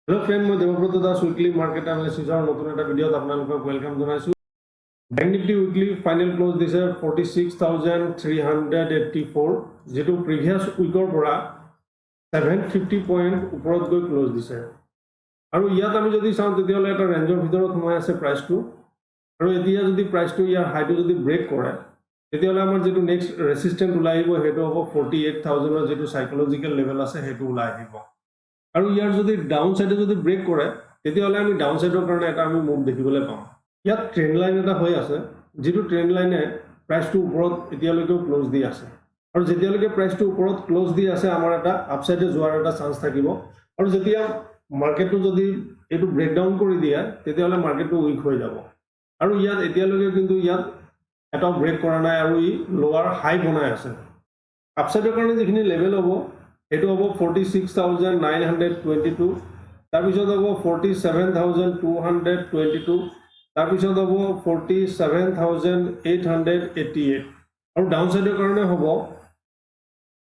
Hello friend, মই Debabrata Das weekly market এনালাইচিছৰ নতুন এটা ভিডিঅ'ত আপোনালোকক ওয়েলকাম জনাইছো। Bank Nifty weekly final close দিছে 46384 যেটো প্ৰিভিয়াস উইকৰ পৰা 750 পইণ্ট ওপৰত গৈ ক্লোজ দিছে। আৰু ইয়াত আমি যদি চাওঁ তেতিয়াহলে এটা ৰেঞ্জৰ ভিতৰত সোমাই আছে প্ৰাইসটো। আৰু এতিয়া যদি প্ৰাইসটো ইয়াৰ হাইটো যদি ব্ৰেক কৰে তেতিয়াহলে আমাৰ যেটো নেক্সট ৰেজিস্ট্যান্ট ওলাই আহিব হেটো হ'ব 48000 ৰ যেটো সাইকোলজিক্যাল লেভেল আছে হেটো ওলাই আহিব। আৰু ইয়াৰ যদি ডাউন সাইডে যদি ব্ৰেক কৰে তেতিয়াহলে আমি ডাউন সাইডৰ কাৰণে এটা আমি মুভ দেখিবলৈ পাম। ইয়াত ট্ৰেন্ড লাইন এটা হৈ আছে যেটো ট্ৰেন্ড লাইনে প্ৰাইসটো ওপৰত এতিয়ালৈকে ক্লোজ দি আছে। আৰু যেতিয়ালৈকে প্ৰাইসটো ওপৰত ক্লোজ দি আছে আমাৰ এটা আপসাইডে যোৱাৰ এটা চান্স থাকিব। আৰু যেতিয়া মাৰ্কেটটো যদি এটো ব্ৰেকডাউন কৰি দিয়ে তেতিয়াহলে মাৰ্কেটটো উইক হৈ যাব। আৰু ইয়াত এতিয়ালৈকে কিন্তু ইয়াত এটা ব্ৰেক কৰা নাই আৰু ই লোৱাৰ হাই বনাই আছে। আপসাইডৰ কাৰণে যিখিনি লেভেল হ'ব হেটো হ'ব 46922, তাৰপিছত হ'ব 47222, তাৰপিছত হ'ব 47888 আৰু ডাউন সাইডৰ কাৰণে হ'ব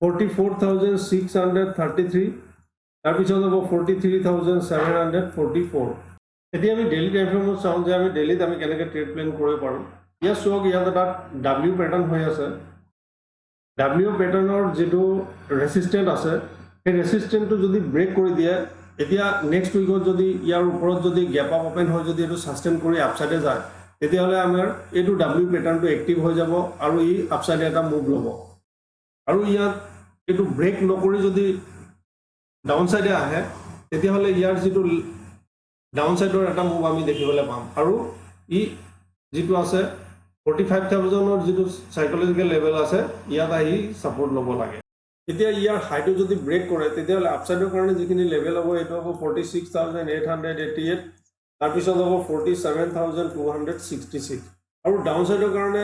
44633, তাৰপিছত হ'ব 43744। এতিয়া আমি ডেইলি টাইম ফ্ৰেমত চাওঁ যে আমি ডেইলিত আমি কেনেকৈ ট্ৰেড প্লেন কৰিব পাৰোঁ। ইয়াত চাওক ইয়াত এটা ডাব্লিউ প্যাটাৰ্ন হৈ আছে। ডাব্লিউ প্যাটাৰ্নৰ যেটো ৰেজিস্ট্যান্ট আছে এই ৰেজিস্ট্যান্টটো যদি ব্ৰেক কৰি দিয়ে এতিয়া নেক্সট উইকত যদি ইয়াৰ ওপৰত যদি গ্যাপ আপ ওপেন হয় যদি এটো সাস্টেইন কৰি আপসাইডে যায় তেতিয়াহলে আমাৰ এটো ডাব্লিউ প্যাটাৰ্নটো এক্টিভ হৈ যাব আৰু ই আপসাইডে এটা মুভ ল'ব। আৰু ইয়াত এটো ব্ৰেক নকৰি যদি ডাউন সাইডে আহে তেতিয়াহলে ইয়াৰ যেটো ডাউন সাইডৰ এটা মুভ আমি দেখিবলৈ পাম। আৰু ই যেটো আছে 45000 ৰ যেটো সাইকোলজিক্যাল লেভেল আছে ইয়াত আহি সাপোৰ্ট ল'ব লাগে। এতিয়া ইয়াৰ হাইটো যদি ব্ৰেক কৰে তেতিয়াহলে আপসাইডৰ কাৰণে যিখিনি লেভেল হ'ব এটো হ'ব 46888, তাৰপিছত হ'ব 47266 আৰু ডাউন সাইডৰ কাৰণে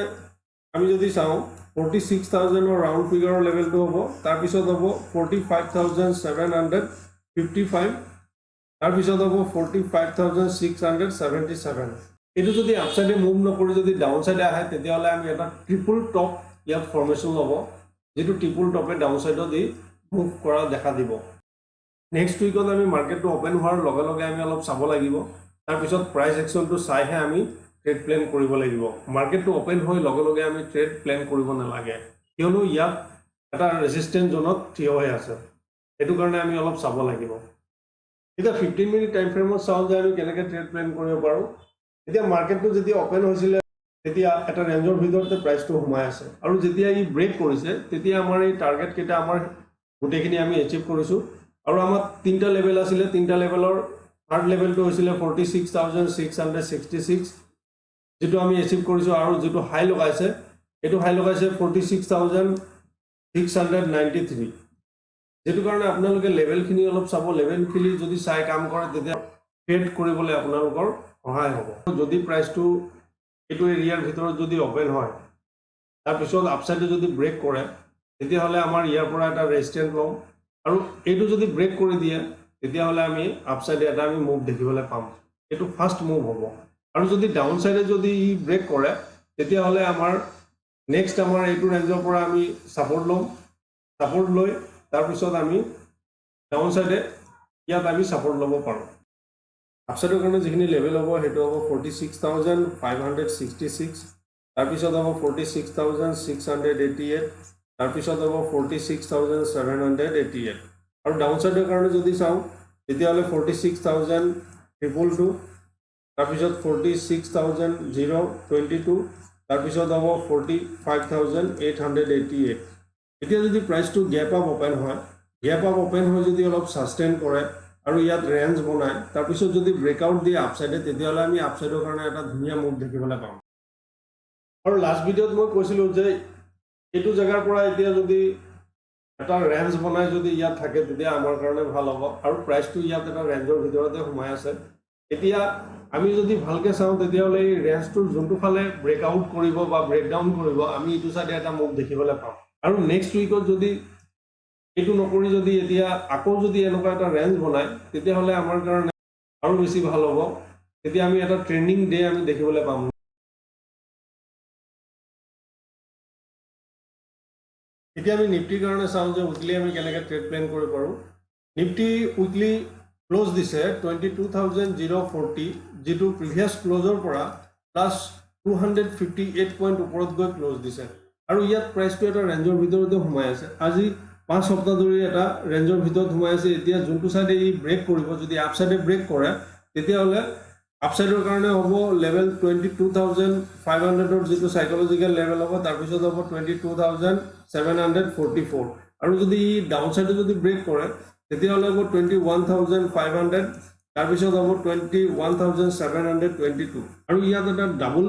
আমি যদি চাওঁ 46000 ৰ ৰাউন্ড ফিগাৰৰ লেভেলটো হ'ব, তাৰপিছত হ'ব 45755, তাৰপিছত হ'ব 45677। এটো যদি আপসাইডে মুভ নকৰি যদি ডাউন সাইডে আহে তেতিয়াহলে আমি এটা ট্ৰিপল টপ ইয়াত ফৰ্মেশন হ'ব যেটো ট্ৰিপল টপে ডাউন সাইডত দি মুভ কৰা দেখা দিব। নেক্সট উইকত আমি মাৰ্কেটটো ওপেন হোৱাৰ লগে লগে আমি অলপ চাব লাগিব, তাৰপিছত প্ৰাইস একচনটো চাইহে আমি ট্ৰেড প্লেন কৰিব লাগিব। মাৰ্কেটটো ওপেন হৈ লগে লগে আমি ট্ৰেড প্লেন কৰিব নালাগে কিয়নো ইয়াত এটা ৰেজিস্ট্যান্ট জোনত থিয় হৈ আছে, এটো কাৰণে আমি অলপ চাব লাগিব। এটা 15 মিনিট টাইম ফ্ৰেমত চাওঁ যে আমি কেনেকৈ ট্ৰেড প্লেন কৰিব পাৰোঁ। এতিয়া মাৰ্কেটটো যেতিয়া ওপেন হৈছিল তেতিয়া এটা ৰেঞ্জৰ ভিতৰতে প্ৰাইসটো সোমাই আছে আৰু যেতিয়া ই ব্ৰেক কৰিছে তেতিয়া আমাৰ এই টাৰ্গেট কেইটা আমাৰ গোটেইখিনি আমি এচিভ কৰিছো। আৰু আমাৰ তিনটা লেভেল আছিল, তিনটা লেভেলৰ থাৰ্ড লেভেলটো হৈছিল 46666 যেটো আমি এচিভ কৰিছো আৰু যেটো হাই লগাইছে এটো হাই লগাইছে 46693, যেটো কাৰণে আপোনালোকে লেভেলখিনি অলপ চাব। লেভেলখিনি যদি চাই কাম কৰে তেতিয়া ট্ৰেড কৰিবলৈ আপোনালোকৰ সহায় হ'ব। যদি প্ৰাইসটো এটো এৰিয়াৰ ভিতৰত যদি ওপেন হয় তাৰপিছত আপসাইডে যদি ব্ৰেক কৰে তেতিয়াহলে আমাৰ ইয়াৰ পৰা এটা ৰেজিস্ট্যান্ট লম আৰু এটো যদি ব্ৰেক কৰি দিয়ে তেতিয়াহলে আমি আপসাইডে এটা আমি মুভ দেখিবলৈ পাম। এটো ফাৰ্স্ট মুভ হ'ব। আৰু যদি ডাউন সাইডে যদি ই ব্ৰেক কৰে তেতিয়াহলে আমাৰ নেক্সট আমাৰ এটো ৰেঞ্জৰ পৰা আমি সাপোৰ্ট লম, সাপোৰ্ট লৈ তাৰপিছত আমি ডাউন সাইডে ইয়াত আমি সাপোৰ্ট ল'ব পাৰোঁ। আপসাইডৰ কাৰণে যিখিনি লেভেল হ'ব হেটো হ'ব 46566, তাৰপিছত হ'ব 46688, তাৰপিছত হ'ব 46788 আৰু ডাউন সাইডৰ কাৰণে যদি চাওঁ তেতিয়াহলে 46022, তাৰপিছত 46022, তাৰপিছত হ'ব 45888। এতিয়া যদি প্ৰাইসটো গ্যাপ আপ ওপেন হয়, গ্যাপ আপ ওপেন হৈ যদি অলপ সাস্টেইন কৰে আৰু ইয়াত ৰেঞ্জ বনায় তাৰপিছত যদি ব্ৰেকআউট দিয়ে আপসাইডে তেতিয়াহলে আমি আপসাইডৰ কাৰণে এটা ধুনীয়া মুভ দেখিবলৈ পাম। আৰু লাষ্ট ভিডিঅ'ত মই কৈছিলো যে এটো জায়গাৰ পৰা এতিয়া যদি এটা ৰেঞ্জ বনাই যদি ইয়াত থাকে তেতিয়া আমাৰ কাৰণে ভাল হ'ব আৰু প্ৰাইসটো ইয়াত এটা ৰেঞ্জৰ ভিতৰতে সোমাই আছে। এতিয়া আমি যদি ভালকে চাওঁ তেতিয়াহলে এই ৰেঞ্জটোৰ যোনটো ফালে ব্ৰেকআউট কৰিব বা ব্ৰেকডাউন কৰিব আমি এটো সাইডে এটা মুভ দেখিবলৈ পাম। আৰু নেক্সট উইকত যদি এটো নকৰি যদি এতিয়া আকৌ যদি এনেকুৱা এটা ৰেঞ্জ বনায় তেতিয়াহলে আমাৰ কাৰণে আৰু বেছি ভাল হ'ব। তেতিয়া আমি এটা ট্ৰেন্ডিং ডে আমি দেখিবলৈ পাম। এতিয়া আমি নিফটিৰ কাৰণে চাওঁ যে উইকলি আমি কেনেকৈ ট্ৰেড প্লেন কৰিব পাৰোঁ। নিফটি উইকলি ক্লোজ দিছে 22,040 যেটো প্ৰিভিয়াছ ক্লোজৰ পৰা প্লাছ 258 পইণ্ট ওপৰত গৈ ক্লোজ দিছে আৰু ইয়াত প্ৰাইচটো এটা ৰেঞ্জৰ ভিতৰতে সোমাই আছে আজি 5 সপ্তাহ ধৰি এটা ৰেঞ্জৰ ভিতৰত সোমাই আছে এতিয়া যোনটো সাইডে ই ব্ৰেক কৰিব যদি আপ সাইডে ব্ৰেক কৰে তেতিয়া হলে আপ সাইডৰ কাৰণে হ'ব লেভেল 22,500 ৰ যেটো সাইকোলজিক্যাল লেভেল হ'ব তাৰ পিছত হ'ব 22,744 আৰু যদি ডাউন সাইডে যদি ব্ৰেক কৰে তেতিয়া হলে হ'ব 21,500 তাৰ পিছত হ'ব 21,722 আৰু ইয়াত এটা ডাবল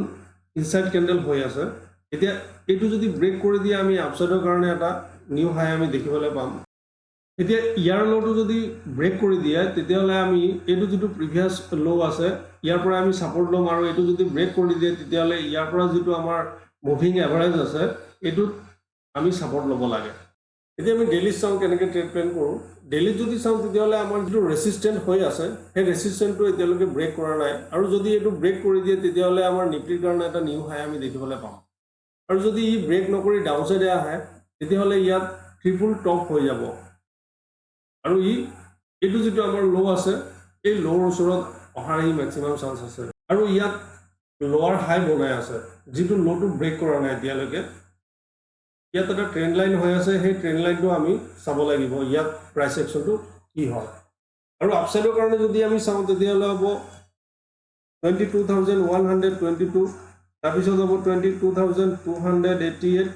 ইনসাইড ক্যান্ডেল হৈ আছে এতিয়া এটো যদি ব্ৰেক কৰি দিয়ে আমি আপসাইডৰ কাৰণে এটা নিউ হাই আমি দেখিবলৈ পাম এতিয়া ইয়াৰ লোটো যদি ব্ৰেক কৰি দিয়ে তেতিয়া হলে আমি এটো যেটো প্ৰিভিয়াছ লো আছে ইয়াৰ পৰা আমি সাপোৰ্ট লম আৰু এটো যদি ব্ৰেক কৰি দিয়ে তেতিয়া হলে ইয়াৰ পৰা যেটো আমাৰ মুভিং এভাৰেজ আছে এটো আমি সাপোৰ্ট লব লাগে এতিয়া আমি ডেইলি চাও কেনেকৈ ট্ৰেড প্ল্যান কৰো ডেইলি যদি চাও তেতিয়া হলে আমাৰ যেটো ৰেজিস্ট্যান্ট হৈ আছে সেই ৰেজিস্ট্যান্টটো এতিয়ালৈকে ব্ৰেক কৰা নাই আৰু যদি এটো ব্ৰেক কৰি দিয়ে তেতিয়া হলে আমাৰ নিফটিৰ কাৰণে এটা নিউ হাই আমি দেখিবলৈ পাম আৰু যদি ই ব্ৰেক নকৰি ডাউন সাইডে আহে তেতিয়া হলে ইয়াত ট্ৰিপল টপ হৈ যাব আৰু এটো যেটো আমাৰ লো আছে এই লোৰ ওচৰত অহাৰ ই ম্যাক্সিমাম চান্স আছে আৰু ইয়াত লোৱাৰ হাই বনাই আছে যেটো লোটো ব্ৰেক কৰা নাই এতিয়ালৈকে ইয়াত এটা ট্ৰেন্ড লাইন হৈ আছে সেই ট্ৰেন্ড লাইনটো আমি চাব লাগিব ইয়াত প্ৰাইস একশনটো কি হয় আৰু আপসাইডৰ কাৰণে যদি আমি চাও তেতিয়া হলে হ'ব 22,122 তাৰ পিছত হ'ব 22,288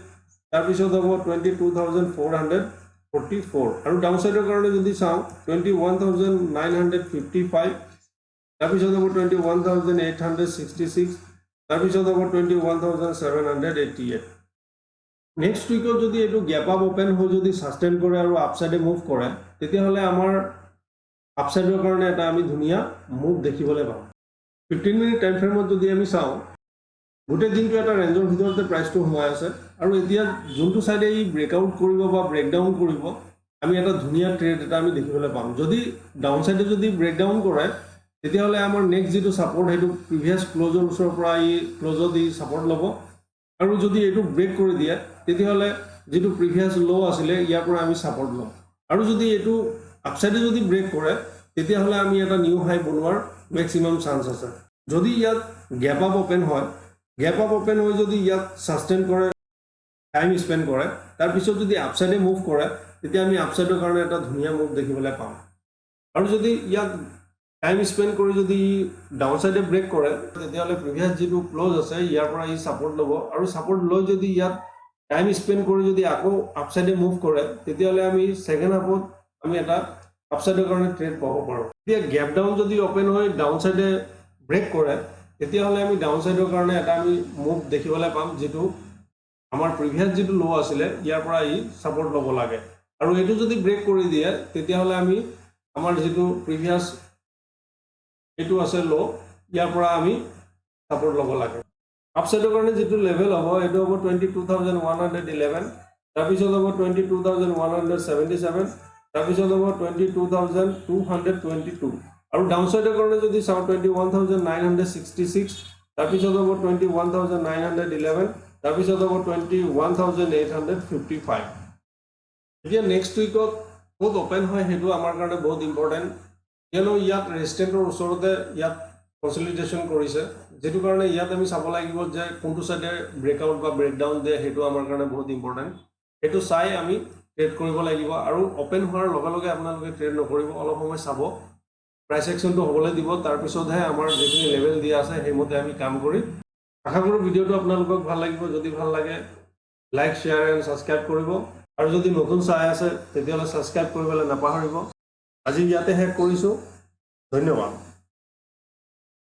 তাৰ পিছত হ'ব 22,444 আৰু ডাউন সাইডৰ কাৰণে যদি চাও 21,955 তাৰ পিছত হ'ব 21,866 তাৰ পিছত হ'ব 21,788 নেক্সট উইকত যদি এটো গ্যাপ আপ ওপেন হৈ যদি সাস্টেইন কৰে আৰু আপসাইডে মুভ কৰে তেতিয়া হলে আমাৰ আপসাইডৰ কাৰণে এটা আমি ধুনিয়া মুভ দেখিবলৈ পাম 15 মিনিট টাইম ফ্ৰেমত যদি আমি চাও গোটে দিনটো এটা ৰেঞ্জৰ ভিতৰতে প্ৰাইসটো সোমাই আছে আৰু এতিয়া যোনটো সাইডে ই ব্ৰেকআউট কৰিব বা ব্ৰেকডাউন কৰিব আমি এটা ধুনিয়া ট্ৰেড এটা আমি দেখিবলৈ পাম যদি ডাউন সাইডে যদি ব্ৰেকডাউন কৰে তেতিয়া হলে আমাৰ নেক্সট যেটো সাপোৰ্ট হেতু প্ৰিভিয়াছ ক্লোজৰ ওচৰৰ পৰা ই ক্লোজত ই সাপোৰ্ট লব আৰু যদি এটো ব্ৰেক কৰি দিয়ে তেতিয়া হলে যেটো প্ৰিভিয়াছ লো আছিল ইয়াৰ পৰা আমি সাপোৰ্ট লম আৰু যদি এটো আপসাইডে যদি ব্ৰেক কৰে তেতিয়া হলে আমি এটা নিউ হাই বনোৱাৰ ম্যাক্সিমাম চান্স আছে যদি ইয়াত গ্যাপ আপ ওপেন হয় গ্যাপ আপ ওপেন হৈ যদি ইয়াত সাস্টেইন কৰে টাইম স্পেন্ড কৰে তাৰ পিছত যদি আপসাইডে মুভ কৰে তেতিয়া আমি আপসাইডৰ কাৰণে এটা ধুনিয়া মুভ দেখিবলৈ পাম আৰু যদি ইয়াত টাইম স্পেন্ড কৰি যদি ডাউন সাইডে ব্ৰেক কৰে তেতিয়া হলে প্ৰিভিয়াছ যেটো ক্লোজ আছে ইয়াৰ পৰা ই সাপোৰ্ট লব আৰু সাপোৰ্ট লৈ যদি ইয়াত টাইম স্পেন্ড কৰি যদি আকৌ আপসাইডে মুভ কৰে তেতিয়া হলে আমি সেকেন্ড হাফত আমি এটা আপসাইডৰ কাৰণে ট্ৰেড পাব পাৰো এতিয়া গ্যাপ ডাউন যদি ওপেন হৈ ডাউন সাইডে ব্ৰেক কৰে তেতিয়া হলে আমি ডাউন সাইডৰ কাৰণে এটা আমি মুভ দেখিবলৈ পাম যেটো আমাৰ প্ৰিভিয়াছ যেটো লো আছিল ইয়াৰ পৰা ই সাপোৰ্ট লব লাগে আৰু এটো যদি ব্ৰেক কৰি দিয়ে তেতিয়া হলে আমি আমাৰ যেটো প্ৰিভিয়াছ এটো আছে লো ইয়াৰ পৰা আমি সাপোৰ্ট লব লাগে আপসাইডৰ কাৰণে যেটো লেভেল হ'ব এটো হ'ব 22,111 তাৰ পিছত হ'ব 22,177 তাৰ পিছত হ'ব 22,222 আৰু ডাউন সাইডৰ কাৰণে যদি চাও 21,966 তাৰ পিছত হ'ব 21,911 তাৰ পিছত হ'ব 21,855 এতিয়া নেক্সট উইকত বহুত ওপেন হয় হেতু আমাৰ কাৰণে বহুত ইম্পৰ্টেন্ট কিয়নো ইয়াত ৰেজিস্ট্যান্টৰ ওচৰতে ইয়াত কনসলিডেশন কৰিছে যেটো কাৰণে ইয়াত আমি চাব লাগিব যে কোনটো সাইডে ব্ৰেকআউট বা ব্ৰেকডাউন দিয়ে হেতু আমাৰ কাৰণে বহুত ইম্পৰ্টেন্ট হেতু চাই আমি ট্ৰেড কৰিব লাগিব আৰু ওপেন হোৱাৰ লগে লগে আপোনালোকে ট্ৰেড নকৰিব অলপ সময় চাব প্ৰাইস একশনটো হ'বলৈ দিব তাৰ পিছতহে আমাৰ যেখিনি লেভেল দিয়া আছে হেমতে আমি কাম কৰি আশা কৰো ভিডিওটো আপোনালোকক ভাল লাগিব যদি ভাল লাগে লাইক শেয়াৰ এণ্ড সাবস্ক্ৰাইব কৰিব আৰু যদি নতুন চাই আছে তেতিয়া হলে সাবস্ক্ৰাইব কৰিবলৈ নাপাহৰিব আজি ইয়াতে শেষ কৰিছো ধন্যবাদ